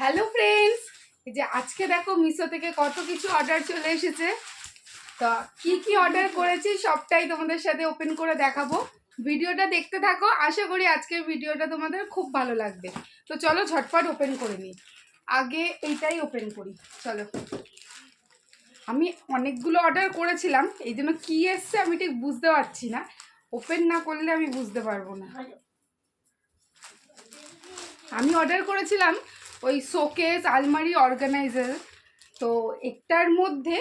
Hello friends, এই যে আজকে দেখো মিশো থেকে কত কিছু অর্ডার চলে এসেছে। তো কি কি অর্ডার করেছি সবটাই তোমাদের সাথে ওপেন করে দেখাবো। ভিডিওটা দেখতে থাকো, আশা করি আজকের ভিডিওটা তোমাদের খুব ভালো লাগবে। তো চলো ঝটপট ওপেন করে নিই। আগে এইটাই ওপেন করি, চলো। আমি অনেকগুলো অর্ডার করেছিলাম, এই জন্য কী এসছে আমি ঠিক বুঝতে পারছি না। ওপেন না করলে আমি বুঝতে পারবো না। আমি অর্ডার করেছিলাম ওই শোকেস আলমারি অর্গানাইজার। তো একটার মধ্যে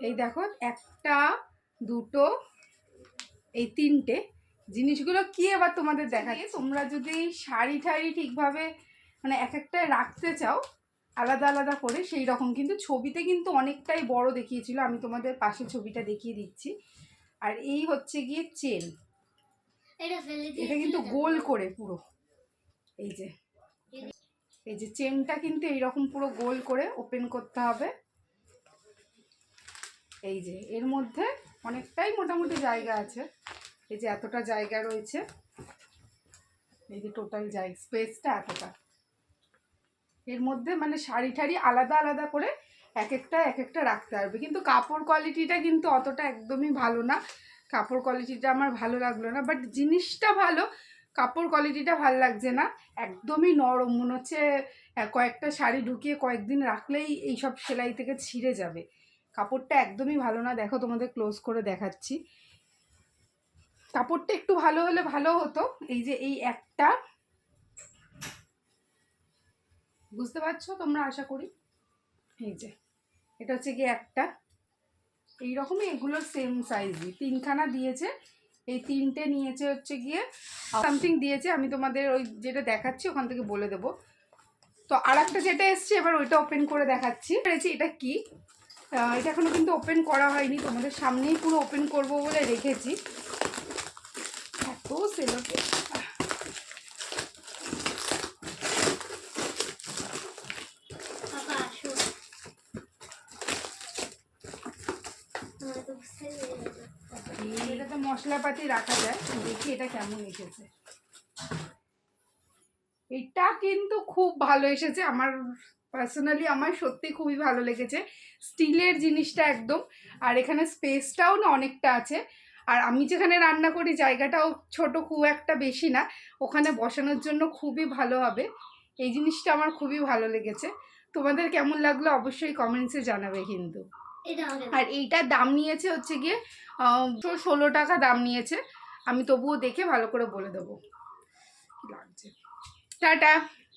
এই দেখো, একটা দুটো এই তিনটে জিনিসগুলো কি এবার তোমাদের দেখাচ্ছি। তোমরা যদি শাড়ি ঠাড়ি ঠিকভাবে মানে এক একটা রাখতে চাও আলাদা আলাদা করে, সেই রকম কিন্তু ছবিতে কিন্তু অনেকটাই বড় দেখিয়েছিল। আমি তোমাদের পাশে ছবিটা দেখিয়ে দিচ্ছি। আর এই হচ্ছে গিয়ে চেন, এটা কিন্তু গোল করে পুরো এই যে চেনটা কিন্তু এইরকম পুরো গোল করে ওপেন করতে হবে। এই যে এর মধ্যে অনেকটাই মোটামুটি জায়গা আছে, এই যে এতটা জায়গা রয়েছে, এই যে টোটাল জায়গা স্পেসটা এতটা। এর মধ্যে মানে শাড়ি ঠাড়ি আলাদা আলাদা করে এক একটা রাখতে পারবে। কিন্তু কাপড় কোয়ালিটিটা কিন্তু অতটা একদমই ভালো না, কাপড় কোয়ালিটিটা আমার ভালো লাগলো না। বাট জিনিসটা ভালো, কাপড় কোয়ালিটিটা ভালো লাগছে না, একদমই নরম মনে হচ্ছে। কয়েকটা শাড়ি ঢুকিয়ে কয়েকদিন রাখলেই এইসব সেলাই থেকে ছিঁড়ে যাবে। কাপড়টা একদমই ভালো না। দেখো তোমাদের ক্লোজ করে দেখাচ্ছি, কাপড়টা একটু ভালো হলে ভালো হতো। এই যে এই একটা, বুঝতে পারছো তোমরা আশা করি। এই যে এটা হচ্ছে গিয়ে একটা, এইরকমই এগুলো সেম সাইজই তিনখানা দিয়েছে। এই তিনটে নিয়েছে হচ্ছে গিয়ে সামথিং দিয়েছে, আমি তোমাদের ওই যেটা দেখাচ্ছি ওখান থেকে বলে দেবো। তো আর একটা যেটা এসছে এবার ওইটা ওপেন করে দেখাচ্ছি। এটা কি, এটা এখনো কিন্তু ওপেন করা হয়নি, তোমাদের সামনেই পুরো ওপেন করব বলে রেখেছি। এত সেলোকে এটাতে মশলাপাতি রাখা যায়। দেখি এটা কেমন এসেছে। এটা কিন্তু খুব ভালো এসেছে, আমার পার্সোনালি আমার সত্যি খুবই ভালো লেগেছে। স্টিলের জিনিসটা একদম, আর এখানে স্পেসটাও না অনেকটা আছে। আর আমি যেখানে রান্না করি জায়গাটাও ছোট, খুব একটা বেশি না, ওখানে বসানোর জন্য খুবই ভালো হবে। এই জিনিসটা আমার খুবই ভালো লেগেছে। তোমাদের কেমন লাগলো অবশ্যই কমেন্টসে জানাবে কিন্তু। আর এইটার দাম নিয়েছে হচ্ছে গিয়ে 16 টাকা দাম নিয়েছে। আমি তবুও দেখে ভালো করে বলে দেবো কি লাগছে। টাটা।